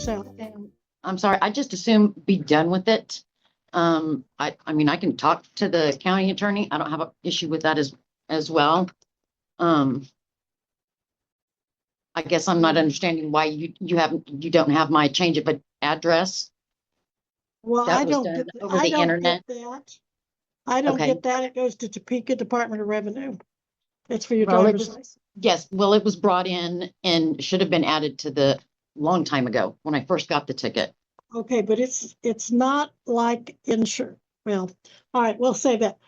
yourself. I'm sorry, I just assume be done with it. I mean, I can talk to the county attorney. I don't have an issue with that as well. I guess I'm not understanding why you don't have my change of address. Well, That I was don't done get over the internet. that. I don't Okay. get that. It goes to Topeka Department of Revenue. It's for your Well, driver's license. Yes, well, it was brought in and should have been added to the long time ago when I first got the ticket. Okay, but it's not like insurance. Well, all right, we'll say that.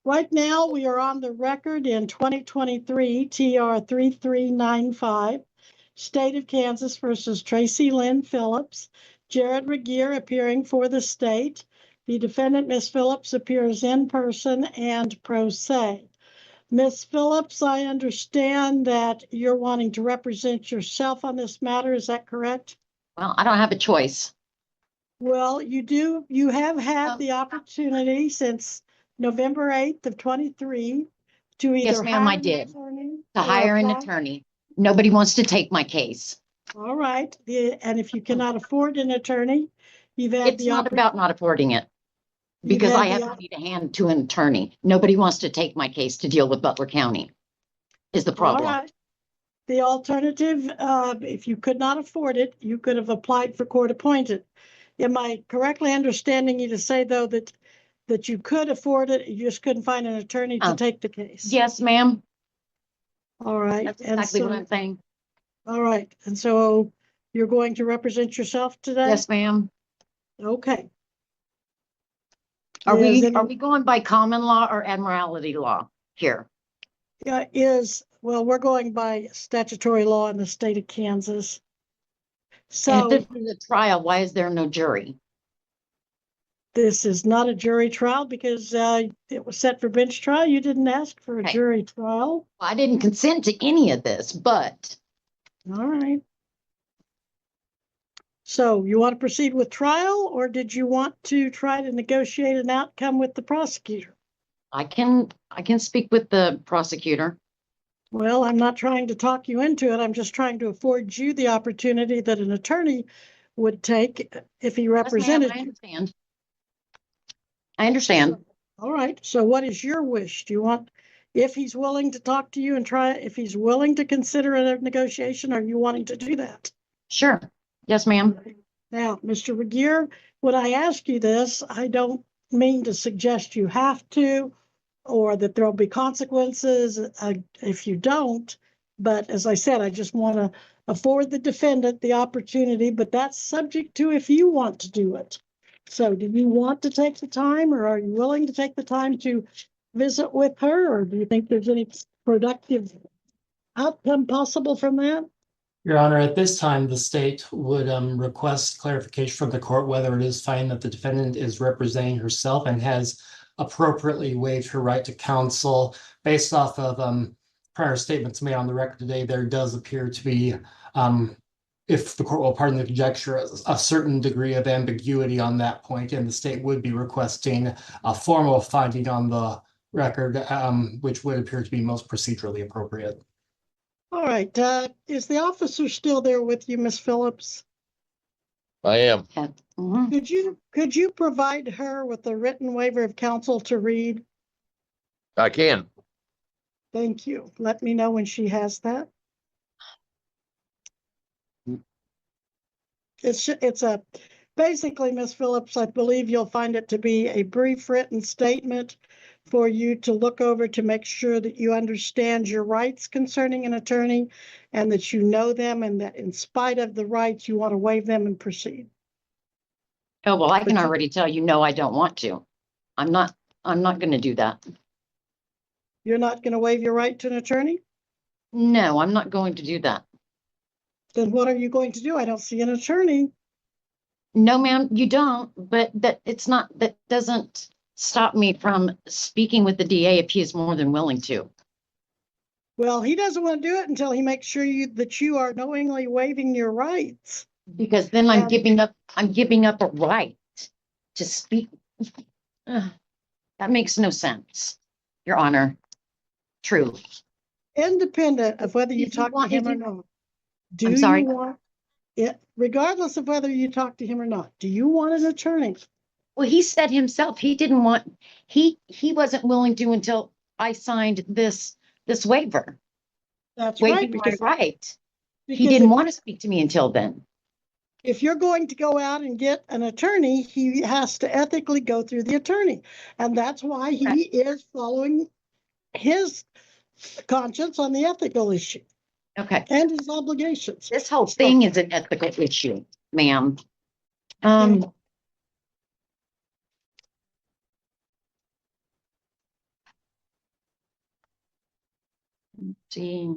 Right now, we are on the record in 2023, TR 3395, State of Kansas versus Tracy Lynn Phillips. Jared Regier appearing for the state. The defendant, Ms. Phillips, appears in person and pro se. Ms. Phillips, I understand that you're wanting to represent yourself on this matter. Is that correct? Well, I don't have a choice. Well, you have had the opportunity since November 8th of 23 to either Yes, ma'am, I did. To hire an attorney. Nobody wants to take my case. All right. And if you cannot afford an attorney, you've had It's not about not affording it. Because I have money to hand to an attorney. Nobody wants to take my case to deal with Butler County is the problem. All right. The alternative, if you could not afford it, you could have applied for court appointed. Am I correctly understanding you to say, though, that you could afford it, you just couldn't find an attorney to take the case? Yes, ma'am. All right. That's exactly what I'm saying. All right. And so you're going to represent yourself today? Yes, ma'am. Okay. Are we going by common law or admiralty law here? Yeah, well, we're going by statutory law in the state of Kansas. So and if this is a trial, why is there no jury? This is not a jury trial because it was set for bench trial. You didn't ask for a jury trial. I didn't consent to any of this, but. All right. So you want to proceed with trial, or did you want to try to negotiate an outcome with the prosecutor? I can speak with the prosecutor. Well, I'm not trying to talk you into it. I'm just trying to afford you the opportunity that an attorney would take if he represented you. I understand. I understand. All right. So what is your wish? Do you want, if he's willing to talk to you and if he's willing to consider a negotiation, are you wanting to do that? Sure. Yes, ma'am. Now, Mr. Regier, when I ask you this, I don't mean to suggest you have to, or that there'll be consequences if you don't. But as I said, I just want to afford the defendant the opportunity, but that's subject to if you want to do it. So do you want to take the time, or are you willing to take the time to visit with her, or do you think there's any productive outcome possible from that? Your Honor, at this time, the state would request clarification from the court whether it is fine that the defendant is representing herself and has appropriately waived her right to counsel. Based off of prior statements made on the record today, there does appear to be, if the court will pardon the conjecture, a certain degree of ambiguity on that point, and the state would be requesting a formal finding on the record, which would appear to be most procedurally appropriate. All right. Is the officer still there with you, Ms. Phillips? I am. Mm-hmm. Could you provide her with a written waiver of counsel to read? I can. Thank you. Let me know when she has that. It's basically, Ms. Phillips, I believe you'll find it to be a brief written statement for you to look over to make sure that you understand your rights concerning an attorney and that you know them, and that in spite of the rights, you want to waive them and proceed. Oh, well, I can already tell you, no, I don't want to. I'm not going to do that. You're not going to waive your right to an attorney? No, I'm not going to do that. Then what are you going to do? I don't see an attorney. No, ma'am, you don't, but that doesn't stop me from speaking with the DA if he is more than willing to. Well, he doesn't want to do it until he makes sure that you are knowingly waiving your rights. Because then I'm giving up a right to speak. That makes no sense, Your Honor. Truly. Independent of whether you talk to him or not. I'm sorry. regardless of whether you talk to him or not, do you want an attorney? Well, he said himself, he didn't want, he wasn't willing to until I signed this waiver, That's right, waiving my right. He because didn't want to speak to me until then. if you're going to go out and get an attorney, he has to ethically go through the attorney. And that's why he is following his conscience on the ethical issue Okay. and his obligations. This whole thing is an ethical issue, ma'am. Let's see,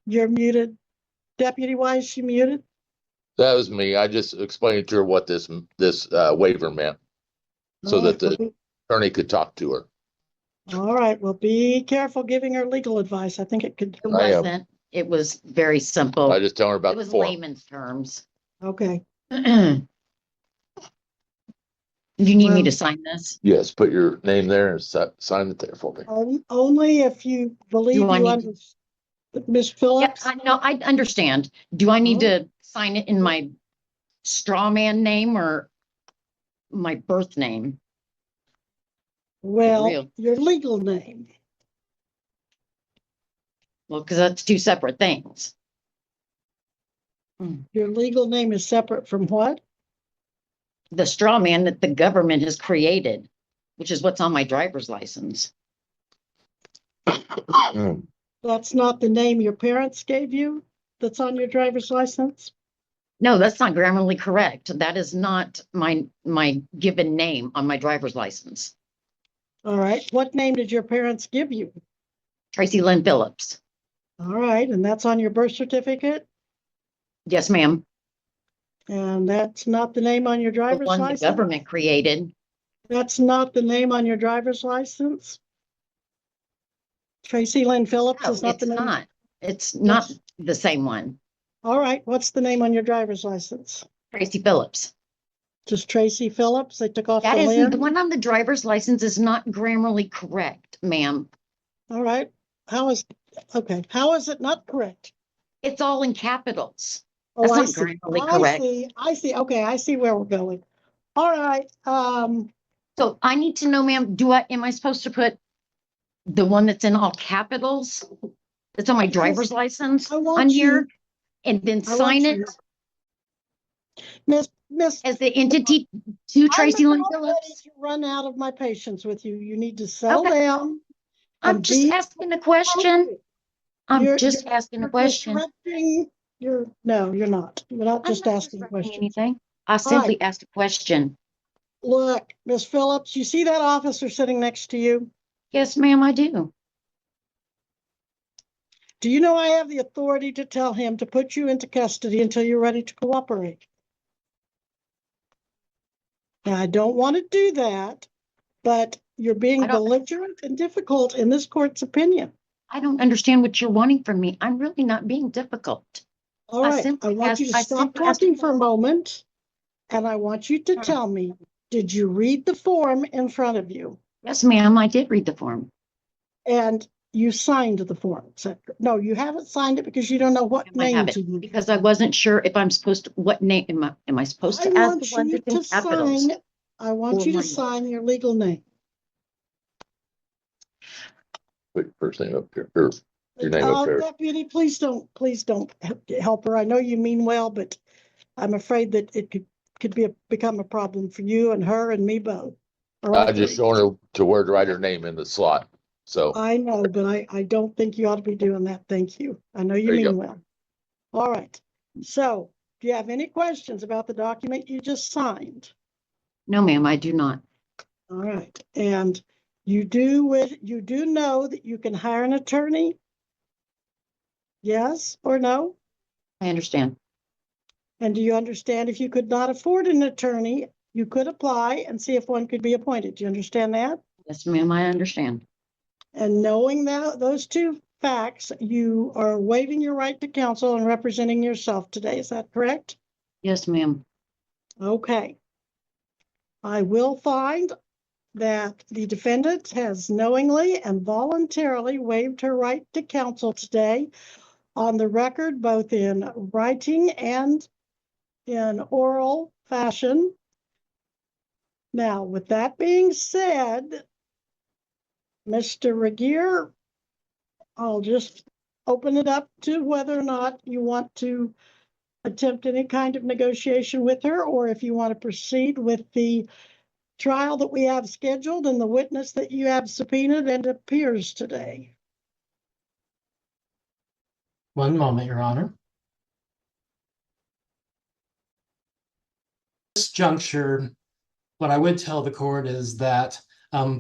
You're muted. Deputy Wise, you muted? That was me. I just explained to her what this waiver meant so that the attorney could talk to her. All right, well, be careful giving her legal advice. I think it could, it I am. wasn't, it was very simple. I just tell her It about the was form. layman's terms. okay. You need me Well- to sign this? Yes, put your name there and sign it there for me. Only if you believe Do I you need- understand. Ms. Yeah, Phillips? I know, I understand. Do I need Oh. to sign it in my straw man name or my birth name? Well, real. your legal name. Well, because that's two separate things. Your legal name is separate from what? The straw man that the government has created, which is what's on my driver's license. That's not the name your parents gave you that's on your driver's license? No, that's not grammatically correct. That is not my given name on my driver's license. All right, what name did your parents give you? Tracy Lynn Phillips. All right, and that's on your birth certificate? Yes, ma'am. And that's not the name on your The driver's one the license? government created. That's not the name on your driver's license? Tracy Lynn Phillips No, is not it's the name? not. It's not Yes. the same one. All right, what's the name on your driver's license? Tracy Phillips. Just Tracy Phillips? They took off That the isn't, the Lynn? one on the driver's license is not grammatically correct, ma'am. All right, how is it not correct? It's all in capitals. Oh, That's I not see. grammatically correct. I see. Okay, I see where we're going. All right, So I need to know, ma'am, am I supposed to put the one that's in all capitals? That's on my driver's license I want on you- here? And then I want sign you- it Miss, as the entity to Tracy Lynn I'm about ready Phillips? to run out of my patience with you. You need to settle Okay. down. I'm and just be asking a question. I'm You're- just asking a question. No, you're not. You're not I'm just not asking disrupting questions. anything. I simply asked a question. Look, Miss Phillips, you see that officer sitting next to you? Yes, ma'am, I do. Do you know I have the authority to tell him to put you into custody until you're ready to cooperate? Now, I don't want to do that, but you're being I don't- belligerent and difficult in this court's opinion. I don't understand what you're wanting from me. I'm really not being difficult. All I right, I simply want you asked- to I stop simply asked- talking for a moment, and I want you to tell me, did you read the form in front of you? Yes, ma'am, I did read the form. And you signed the form? No, you haven't signed it because you don't know what I name have to it use. because I wasn't sure if I'm supposed to, what name am I supposed I to add want the one you that's in to capitals? sign, I want Or you to my- sign your legal name. Put your first name up here, or your name up there. Deputy, please don't help her. I know you mean well, but I'm afraid that it could become a problem for you and her and me both. or all I just three. showing her to where to write her name in the slot. So I know, but I don't think you ought to be doing that. Thank you. I know you There you mean well. All right. So do you have any questions about the document you just signed? No, ma'am, I do not. All right. And you do know that you can hire an attorney? Yes or no? I understand. And do you understand if you could not afford an attorney, you could apply and see if one could be appointed? Do you understand that? Yes, ma'am, I understand. And knowing that those two facts, you are waiving your right to counsel and representing yourself today. Is that correct? Yes, ma'am. Okay. I will find that the defendant has knowingly and voluntarily waived her right to counsel today on the record, both in writing and in oral fashion. Now, with that being said, Mr. Regier, I'll just open it up to whether or not you want to attempt any kind of negotiation with her, or if you want to proceed with the trial that we have scheduled and the witness that you have subpoenaed and appears today. One moment, Your Honor. This juncture, what I would tell the court is that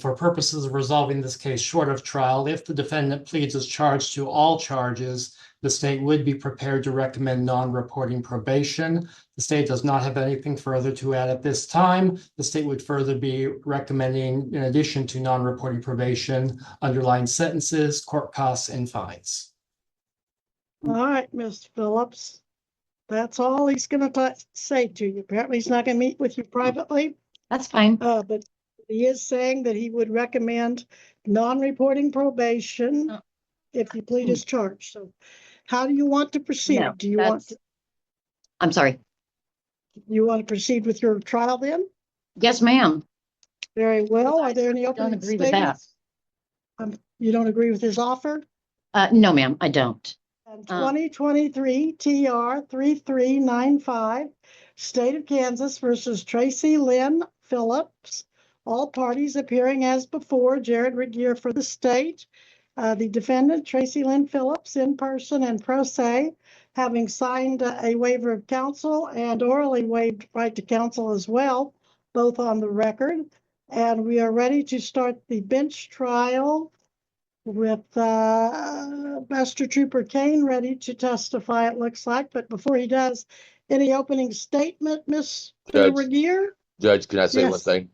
for purposes of resolving this case short of trial, if the defendant pleads as charged to all charges, the state would be prepared to recommend non-reporting probation. The state does not have anything further to add at this time. The state would further be recommending, in addition to non-reporting probation, underlying sentences, court costs, and fines. All right, Ms. Phillips. That's all he's going to say to you. Apparently, he's not going to meet with you privately, That's fine. but he is saying that he would recommend non-reporting probation if you plead as charged. So how do you want to proceed? No, Do you want to, I'm sorry. you want to proceed with your trial then? Yes, ma'am. Very well. Are there any I don't opening agree with that. statements? You don't agree with his offer? No, ma'am, I don't. And 2023 TR 3395, State of Kansas versus Tracy Lynn Phillips. All parties appearing as before. Jared Regier for the state. The defendant, Tracy Lynn Phillips, in person and pro se, having signed a waiver of counsel and orally waived right to counsel as well, both on the record. And we are ready to start the bench trial with Master Trooper Kane ready to testify, it looks like. But before he does, any opening statement, Mr. Judge. Regier? Judge, can I say one Yes. thing?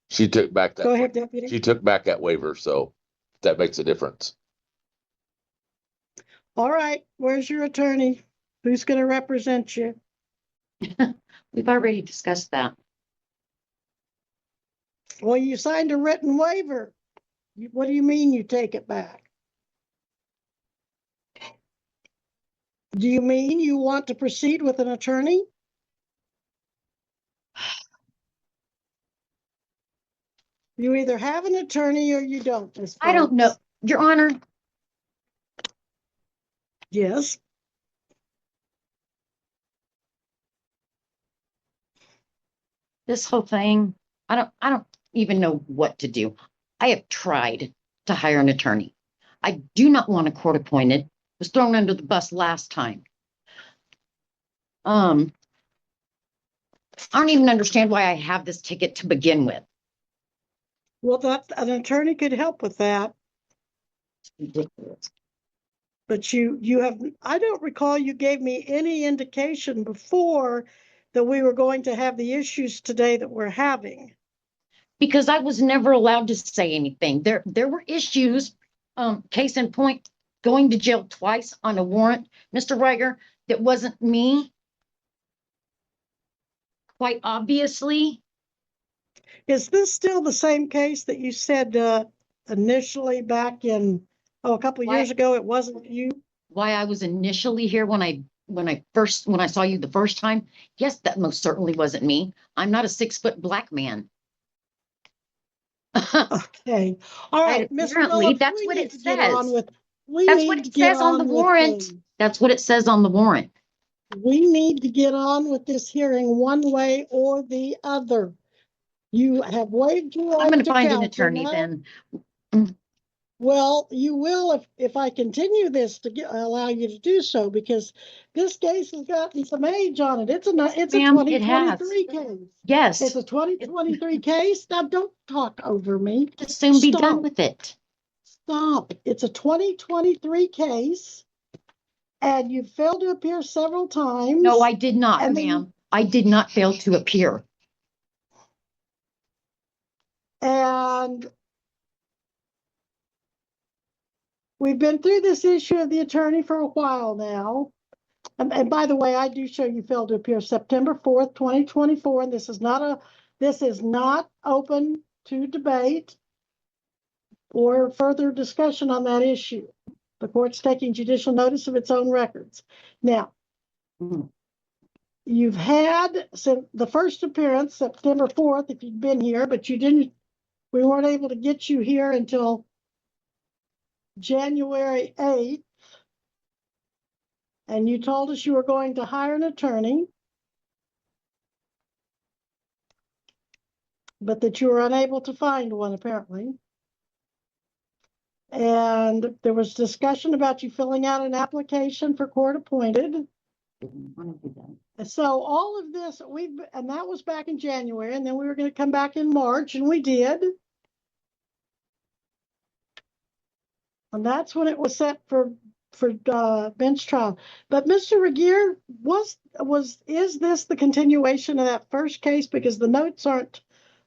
She took back that. Go ahead, Deputy. She took back that waiver, so that makes a difference. All right, where's your attorney? Who's going to represent you? We've already discussed that. Well, you signed a written waiver. What do you mean you take it back? Do you mean you want to proceed with an attorney? You either have an attorney or you don't, Ms. I don't know, Phillips. Your Honor. Yes. This whole thing, I don't even know what to do. I have tried to hire an attorney. I do not want a court appointed. Was thrown under the bus last time. I don't even understand why I have this ticket to begin with. Well, that an attorney could help with that, It's ridiculous. but you have, I don't recall you gave me any indication before that we were going to have the issues today that we're having. Because I was never allowed to say anything. There were issues, case in point, going to jail twice on a warrant, Mr. Reiger, that wasn't me. Quite obviously. Is this still the same case that you said initially back in, a couple of years ago, it wasn't you? Why I was initially here when I saw you the first time. Yes, that most certainly wasn't me. I'm not a 6-foot black man. Okay, all right, Ms. Apparently, Phillips, that's we what need it to get on says. with- we That's need what to it get says on the with warrant. the- That's what it says on the warrant. We need to get on with this hearing one way or the other. You have waived your I'm right going to to find an counsel attorney now. then. Well, you will if I continue this to allow you to do so, because this case has gotten some age on it. It's a Ma'am, it 2023 case. Yes, It's a 2023 case. Now, don't talk over me. just soon be done Stop. with it. Stop. It's a 2023 case, and you failed to appear several times. No, I did not, And then- ma'am. I did not fail to appear. And we've been through this issue of the attorney for a while now. And by the way, I do show you failed to appear September 4th, 2024, and this is not This is not open to debate or further discussion on that issue. The court's taking judicial notice of its own records. Now, you've had since the first appearance, September 4th, if you'd been here, but we weren't able to get you here until January 8th. And you told us you were going to hire an attorney, but that you were unable to find one, apparently. And there was discussion about you filling out an application for court appointed. So all of this, and that was back in January, and then we were going to come back in March, and we did. And that's when it was set for bench trial. But Mr. Regier, is this the continuation of that first case? Because the notes aren't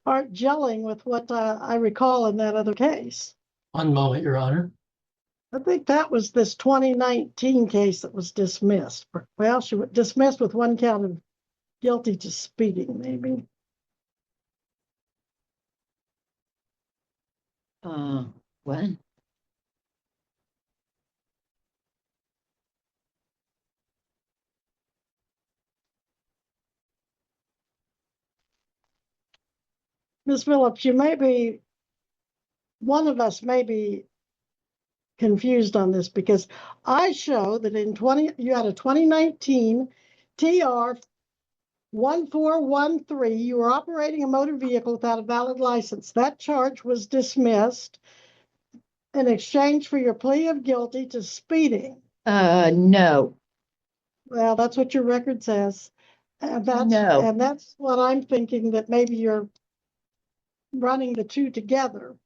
gelling with what I recall in that other case. One moment, Your Honor. I think that was this 2019 case that was dismissed. Well, she was dismissed with one count of guilty to speeding, maybe. What? Ms. Phillips, one of us may be confused on this because I show that you had a 2019 TR 1413. You were operating a motor vehicle without a valid license. That charge was dismissed in exchange for your plea of guilty to speeding. No. Well, that's what your record says. And No. and that's what I'm thinking, that maybe you're running the two together.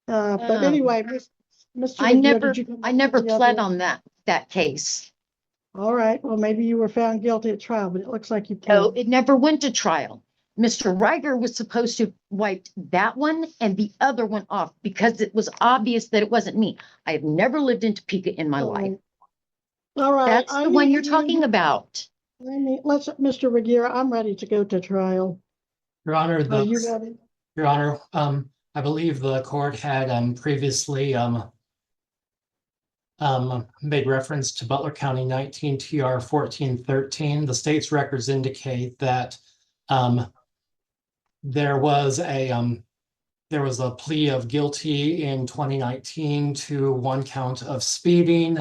But anyway, Mr. I Regier, never pled on that case. All right. Well, maybe you were found guilty at trial, but it looks like you No, pled. it never went to trial. Mr. Reiger was supposed to wipe that one and the other one off because it was obvious that it wasn't me. I have never lived in Topeka in my life. All right. That's the one you're talking about. Mr. Regier, I'm ready to go to trial. Your Honor, Are you ready? Your Honor, I believe the court had previously made reference to Butler County 19 TR 1413. The state's records indicate that there was a plea of guilty in 2019 to one count of speeding.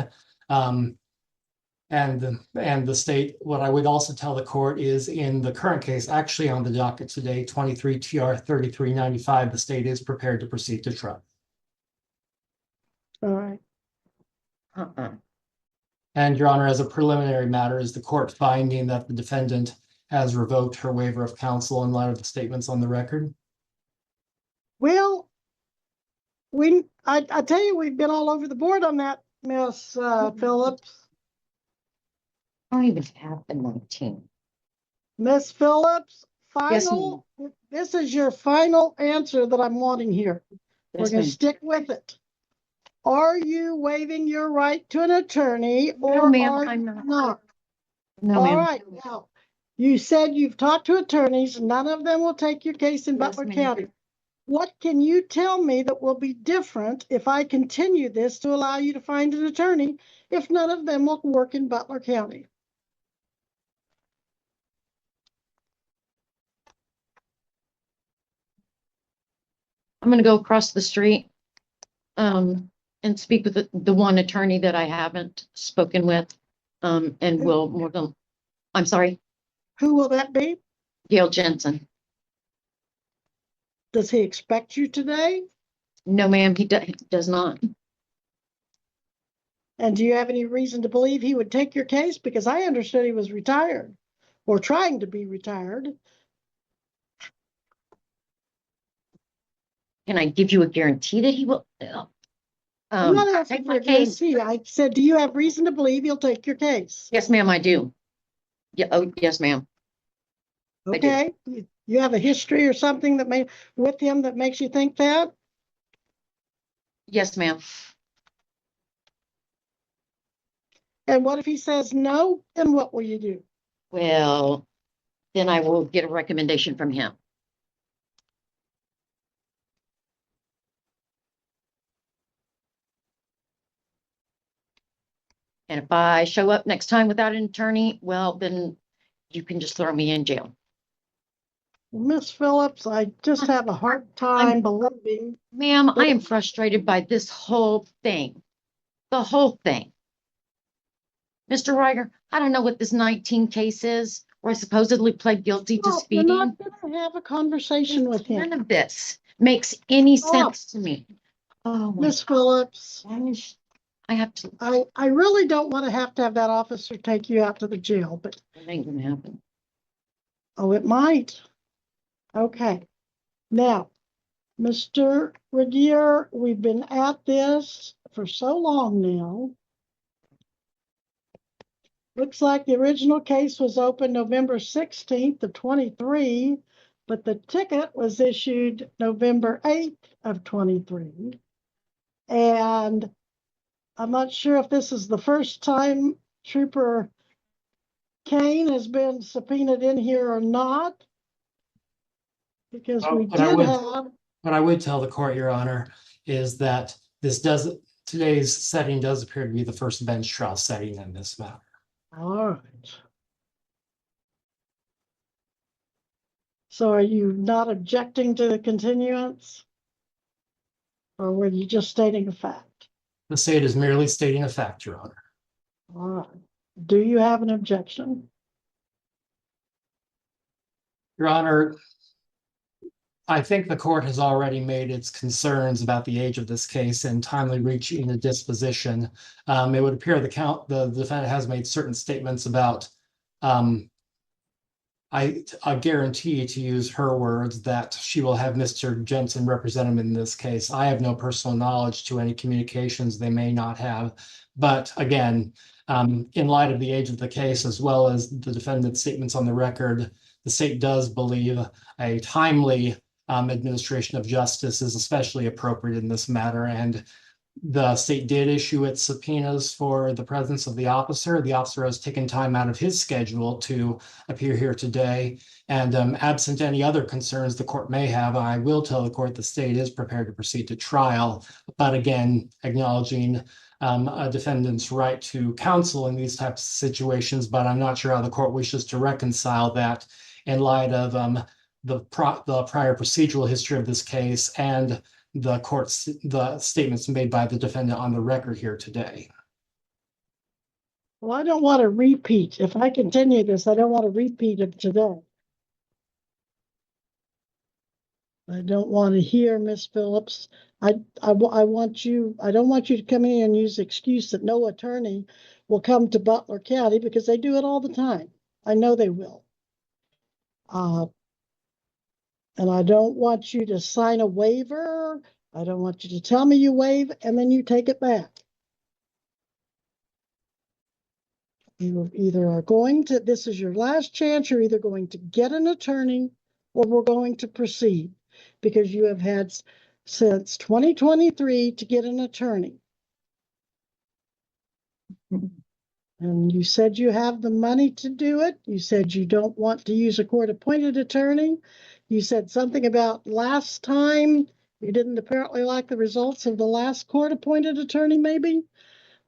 And the state, what I would also tell the court is in the current case, actually on the docket today, 23 TR 3395, the state is prepared to proceed to trial. All right. And Your Honor, as a preliminary matter, is the court finding that the defendant has revoked her waiver of counsel in light of the statements on the record? Well, I tell you, we've been all over the board on that, Miss Phillips. I don't even have the 19. Miss Phillips, Yes, this is your final answer that I'm wanting here. We're Yes, going to ma'am. stick with it. Are you waiving your right to an attorney No, or ma'am, are I'm you not. not? No, All ma'am. right. Now, you said you've talked to attorneys. None of them will take your case in Yes, Butler ma'am. County. What can you tell me that will be different if I continue this to allow you to find an attorney if none of them will work in Butler County? I'm going to go across the street and speak with the one attorney that I haven't spoken with. And I'm sorry, Who will that be? Gail Jensen. Does he expect you today? No, ma'am, he does not. And do you have any reason to believe he would take your case? Because I understood he was retired or trying to be retired. Can I give you a guarantee that he will? I'm not asking take for my a case? guarantee. I said, do you have reason to believe he'll take your case? Yes, ma'am, I do. Yeah. Oh, yes, ma'am. I do. Okay. You have a history or something with him that makes you think that? Yes, ma'am. And what if he says no? Then what will you do? Well, then I will get a recommendation from him. And if I show up next time without an attorney, well, then you can just throw me in jail. Miss Phillips, I just have a hard time believing. Ma'am, I am frustrated by this whole thing. The whole thing. Mr. Ryder, I don't know what this 19 case is, where I supposedly pled guilty to Oh, you're speeding. not gonna have a conversation with None him. of this makes any Oh. sense to me. Oh, my Miss Phillips, gosh. I have to, I really don't want to have that officer take you out to the jail, but, it ain't gonna happen. oh, it might. Okay. Now, Mr. Radier, we've been at this for so long now. Looks like the original case was opened November 16th of 23, but the ticket was issued November 8th of 23. And I'm not sure if this is the first time Trooper Kane has been subpoenaed in here or not. Because we But I did would- have, What I would tell the court, Your Honor, is that today's setting does appear to be the first bench trial setting in this matter. all right. So are you not objecting to the continuance? Or were you just stating a fact? The state is merely stating a fact, Your Honor. All right. Do you have an objection? Your Honor, I think the court has already made its concerns about the age of this case and timely reaching a disposition. It would appear the defendant has made certain statements about, I guarantee, to use her words, that she will have Mr. Jensen represent him in this case. I have no personal knowledge to any communications they may not have. But again, in light of the age of the case, as well as the defendant's statements on the record, the state does believe a timely administration of justice is especially appropriate in this matter. And the state did issue its subpoenas for the presence of the officer. The officer has taken time out of his schedule to appear here today. And absent any other concerns the court may have, I will tell the court the state is prepared to proceed to trial. But again, acknowledging a defendant's right to counsel in these types of situations, but I'm not sure how the court wishes to reconcile that in light of the prior procedural history of this case and the statements made by the defendant on the record here today. Well, I don't want to repeat. If I continue this, I don't want to repeat it today. I don't want to hear Miss Phillips. I want you, I don't want you to come in and use the excuse that no attorney will come to Butler County, because they do it all the time. I know they will. And I don't want you to sign a waiver. I don't want you to tell me you waive and then you take it back. You either are going to, this is your last chance, you're either going to get an attorney or we're going to proceed, because you have had since 2023 to get an attorney. And you said you have the money to do it. You said you don't want to use a court-appointed attorney. You said something about last time. You didn't apparently like the results of the last court-appointed attorney, maybe.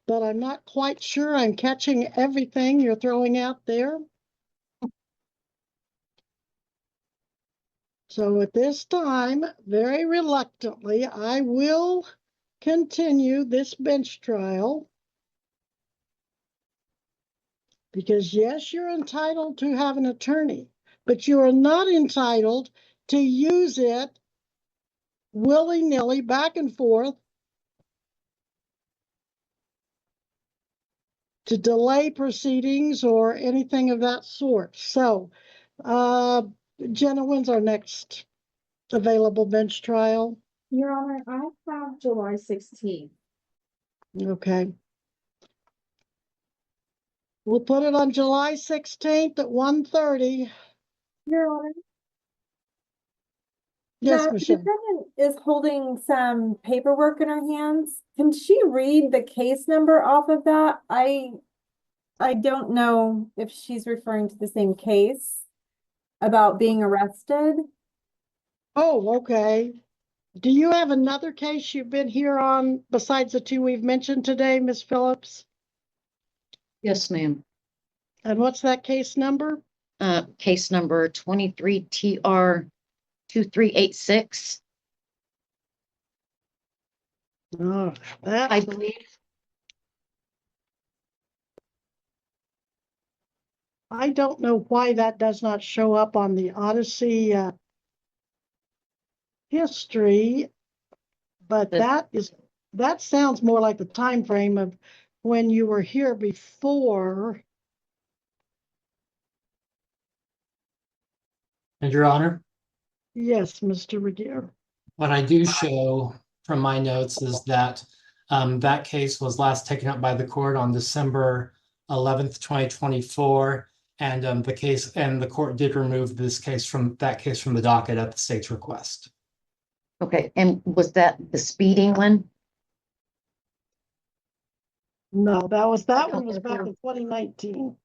But I'm not quite sure I'm catching everything you're throwing out there. So at this time, very reluctantly, I will continue this bench trial. Because yes, you're entitled to have an attorney, but you are not entitled to use it willy-nilly back and forth to delay proceedings or anything of that sort. So, Jenna, when's our next available bench trial? Your Honor, I have July 16th. Okay. We'll put it on July 16th at 1:30. Your Honor. Yes, The Michelle. defendant is holding some paperwork in her hands. Can she read the case number off of that? I don't know if she's referring to the same case. about being arrested. Oh, okay. Do you have another case you've been here on besides the two we've mentioned today, Ms. Phillips? Yes, ma'am. And what's that case number? Case number 23 TR 2386. Oh, that I believe. I don't know why that does not show up on the Odyssey history, but that sounds more like the time frame of when you were here before. And Your Honor, Yes, Mr. Regier. what I do show from my notes is that that case was last taken up by the court on December 11th, 2024. And the court did remove that case from the docket at the state's request. Okay, and was that the speeding one? No, that don't one was back remember. in 2019.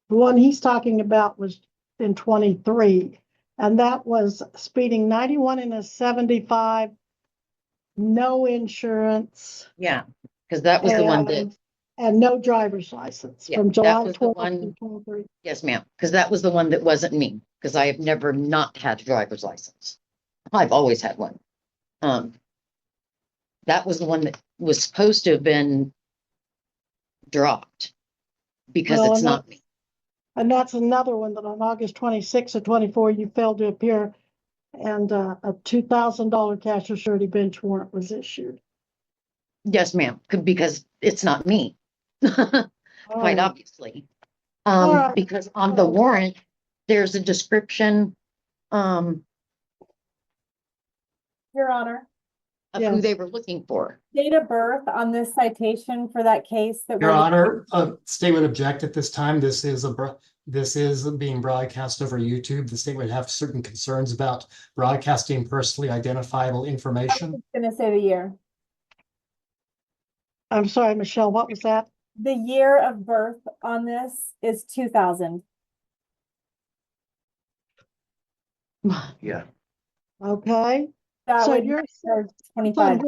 The one he's talking about was in 23, and that was speeding 91 in a 75, no insurance. Yeah, because that was the one that, And no driver's license Yeah, from that July was the 12th one- to 23. yes, ma'am, because that was the one that wasn't me, because I have never not had a driver's license. I've always had one. That was the one that was supposed to have been dropped because Well, it's and not me. And that's another one that on August 26th of 24, you failed to appear and a $2,000 cash or surety bench warrant was issued. Yes, ma'am, because it's not me. Quite Alright. obviously. All right. Because on the warrant, there's a description of Your Honor, who Yes. they were looking for. date of birth on this citation for that case that Your we're. Honor, state would object at this time. This is being broadcast over YouTube. The state would have certain concerns about broadcasting personally identifiable information. Gonna say the year. I'm sorry, Michelle, what was that? The year of birth on this is 2000. Yeah. Okay. That So would you're or on 25.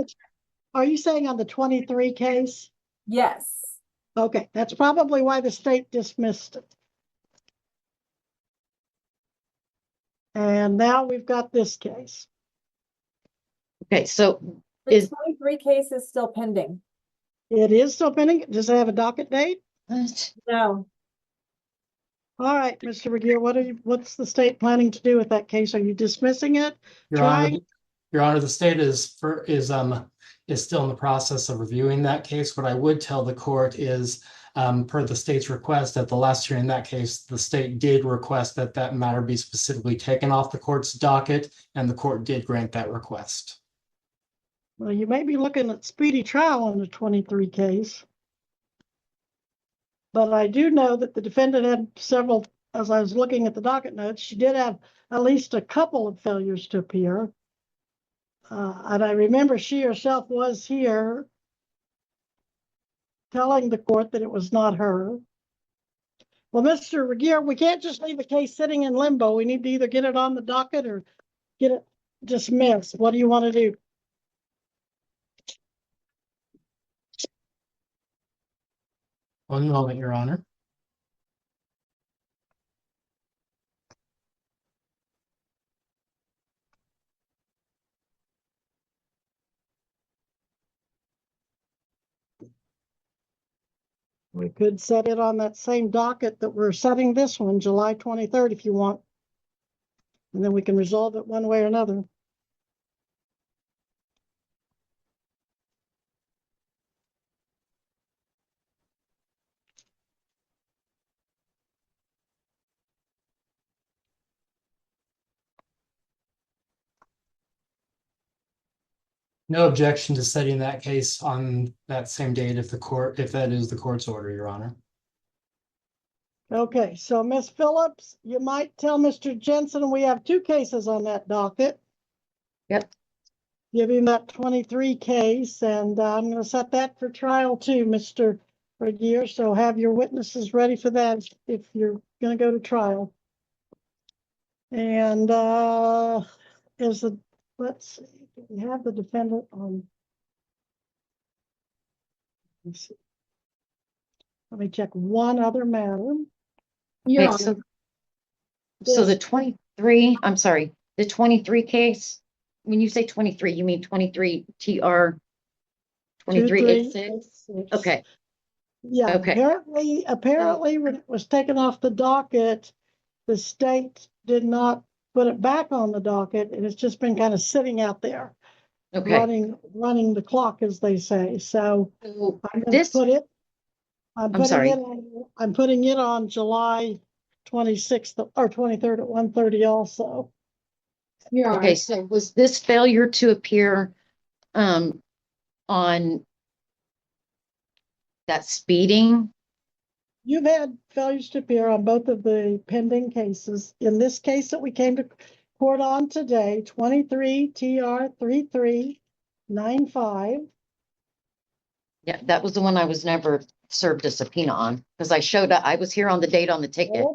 are you saying on the 23 case? Yes. Okay, that's probably why the state dismissed it. And now we've got this case. Okay, so The Is- 23 case is still pending. It is still pending. Does it have a docket date? No. All right, Mr. Regier, what's the state planning to do with that case? Are you dismissing it? Your Honor, Trying? Your Honor, the state is still in the process of reviewing that case. What I would tell the court is, per the state's request at the last hearing in that case, the state did request that that matter be specifically taken off the court's docket, and the court did grant that request. Well, you may be looking at speedy trial on the 23 case. But I do know that the defendant had several, as I was looking at the docket notes, she did have at least a couple of failures to appear. And I remember she herself was here telling the court that it was not her. Well, Mr. Regier, we can't just leave a case sitting in limbo. We need to either get it on the docket or get it dismissed. What do you want to do? One moment, Your Honor. We could set it on that same docket that we're setting this one, July 23rd, if you want. And then we can resolve it one way or another. No objection to setting that case on that same date if that is the court's order, Your Honor. Okay, so Miss Phillips, you might tell Mr. Jensen we have two cases on that docket. Yep. Give him that 23 case, and I'm going to set that for trial too, Mr. Regier. So have your witnesses ready for that if you're going to go to trial. And is the, let's see, do we have the defendant on? Let's see. Let me check one other matter. Your Okay, Honor. so the Yes. 23, I'm sorry, the 23 case, when you say 23, you mean 23 TR 2386? 2386. Okay, Yeah, okay. apparently when it was taken off the docket, the state did not put it back on the docket, and it's just been kind of sitting out there, Okay. running the clock, as they say. So So I'm going to this, put it, I'm sorry. putting it on July 26th or 23rd at 1:30 also. Your Honor. Okay, so was this failure to appear on that speeding? You've had failures to appear on both of the pending cases. In this case that we came to court on today, 23 TR 3395. Yeah, that was the one I was never served a subpoena on because I showed up, I was here on the date on the ticket.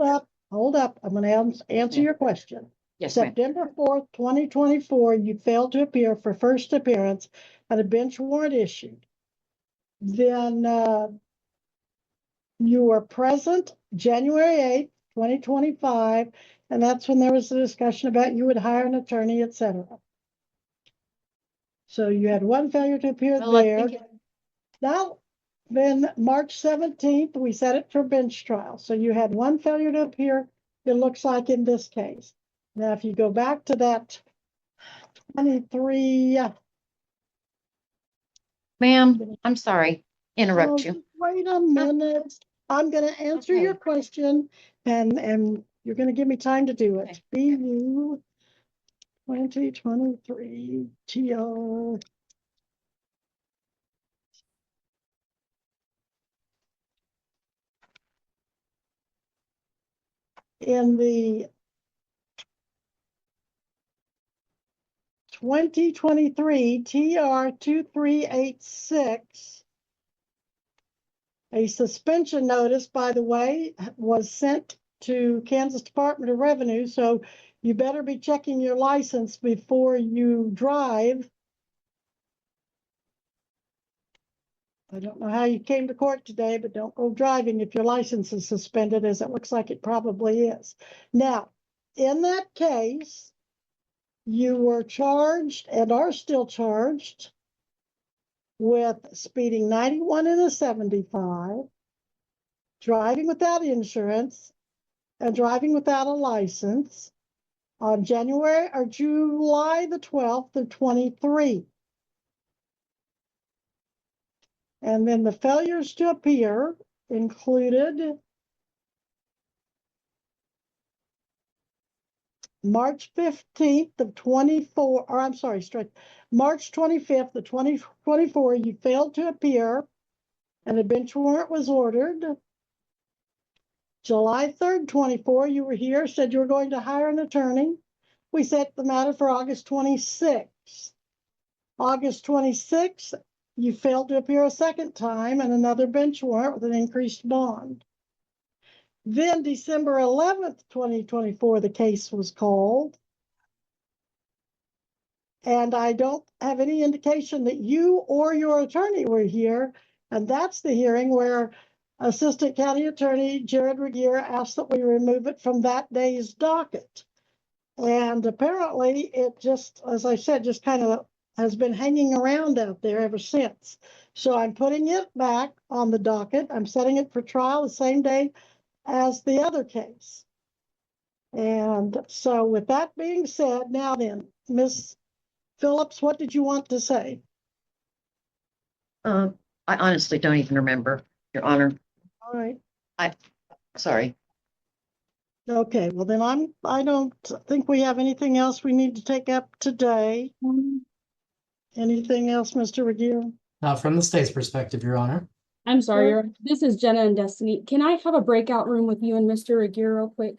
Hold up. I'm going to answer Yeah. your question. Yes, ma'am. September 4th, 2024, you failed to appear for first appearance and a bench warrant issued. Then you were present January 8th, 2025, and that's when there was a discussion about you would hire an attorney, etc. So you had one failure to appear Well, I there. think Now, then March 17th, we set it for bench trial. So you had one failure to appear, it looks like in this case. Now, if you go back to that 23, ma'am, I'm sorry, oh, interrupt you. wait a minute. I'm going to answer your Okay. question, and you're going to give me time to do it. Okay. BU 2023 TR. In the 2023 TR 2386, a suspension notice, by the way, was sent to Kansas Department of Revenue, so you better be checking your license before you drive. I don't know how you came to court today, but don't go driving if your license is suspended, as it looks like it probably is. Now, in that case, you were charged and are still charged with speeding 91 in a 75, driving without insurance, and driving without a license on January or July the 12th of 23. And then the failures to appear included March 15th of 24, or I'm sorry, March 25th of 2024, you failed to appear and a bench warrant was ordered. July 3rd, 24, you were here, said you were going to hire an attorney. We set the matter for August 26th. August 26th, you failed to appear a second time and another bench warrant with an increased bond. Then December 11th, 2024, the case was called. And I don't have any indication that you or your attorney were here. And that's the hearing where Assistant County Attorney Jared Regier asked that we remove it from that day's docket. And apparently it just, as I said, just kind of has been hanging around out there ever since. So I'm putting it back on the docket. I'm setting it for trial the same day as the other case. And so with that being said, now then, Ms. Phillips, what did you want to say? I honestly don't even remember, Your Honor. All right. Sorry. Okay, well then I don't think we have anything else we need to take up today. Anything else, Mr. Regier? From the state's perspective, Your Honor. I'm sorry, Sure. Your Honor. This is Jenna and Destiny. Can I have a breakout room with you and Mr. Regier real quick?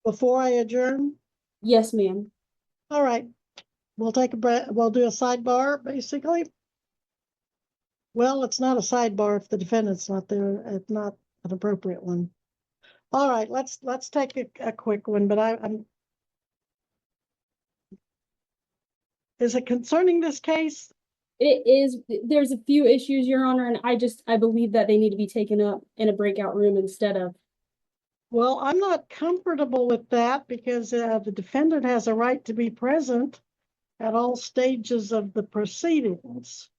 Before I adjourn? Yes, ma'am. All right. We'll take a break. We'll do a sidebar, basically. Well, it's not a sidebar if the defendant's not there. It's not an appropriate one. All right, let's take a quick one, but Is it concerning this case? It is, there's a few issues, Your Honor, and I believe that they need to be taken up in a breakout room instead of. Well, I'm not comfortable with that because the defendant has a right to be present at all stages of the proceedings.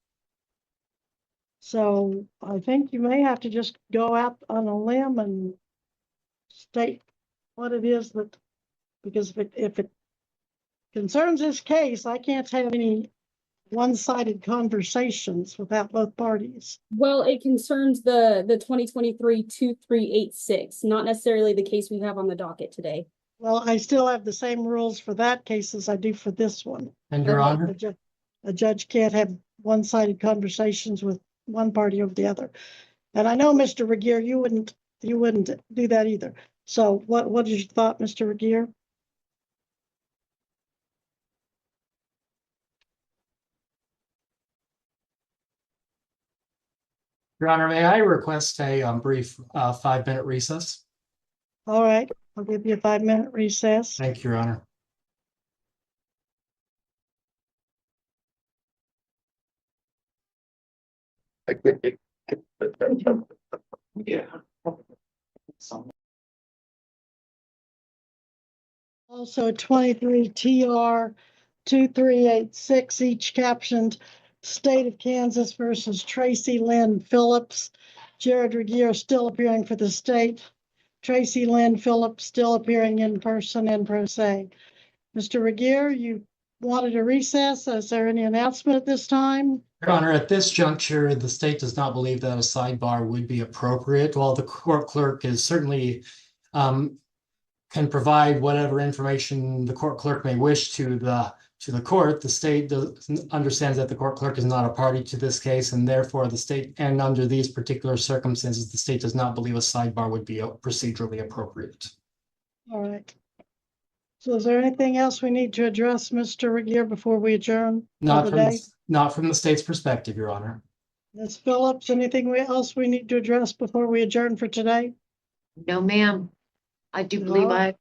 So I think you may have to just go out on a limb and state what it is that, because if it concerns this case, I can't have any one-sided conversations without both parties. Well, it concerns the 2023-2386, not necessarily the case we have on the docket today. Well, I still have the same rules for that case as I do for this one. And Your Okay. Honor, A judge can't have one-sided conversations with one party over the other. And I know, Mr. Regier, you wouldn't do that either. So what is your thought, Mr. Regier? Your Honor, may I request a brief 5-minute recess? All right, I'll give you a 5-minute recess. Thank you, Your Honor. Yeah. Also 23 TR 2386, each captioned State of Kansas versus Tracy Lynn Phillips. Jared Regier still appearing for the state. Tracy Lynn Phillips still appearing in person and pro se. Mr. Regier, you wanted a recess. Is there any announcement at this time? Your Honor, at this juncture, the state does not believe that a sidebar would be appropriate. While the court clerk is certainly can provide whatever information the court clerk may wish to the court, the state understands that the court clerk is not a party to this case, and therefore the state, and under these particular circumstances, the state does not believe a sidebar would be procedurally appropriate. All right. So is there anything else we need to address, Mr. Regier, before we adjourn for the day? Not from the state's perspective, Your Honor. Ms. Phillips, anything else we need to address before we adjourn for today? No, ma'am. I do believe No.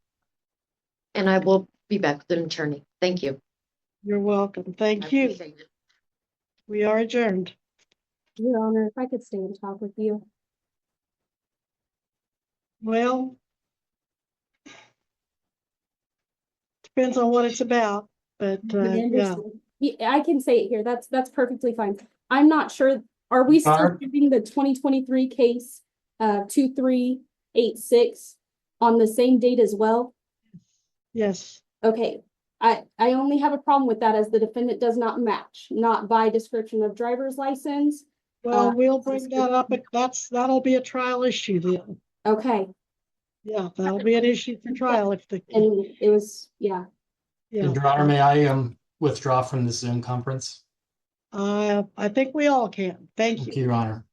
I will be back with an attorney. Thank you. You're welcome. I Thank you. appreciate it. We are adjourned. Your Honor, if I could stay and talk with you. Well, depends on what it's about, but I yeah. understand. Yeah, I can say it here. That's perfectly fine. I'm not sure. Are we still Barb? doing the 2023 case 2386 on the same date as well? Yes. Okay. I only have a problem with that as the defendant does not match, not by description of driver's license. Well, we'll bring that up. That'll be a trial issue then. Okay. Yeah, that'll be an issue for trial if the, And it was, yeah. yeah. And Your Honor, may I withdraw from the Zoom conference? I think we all can. Thank Thank you. you, Your Honor.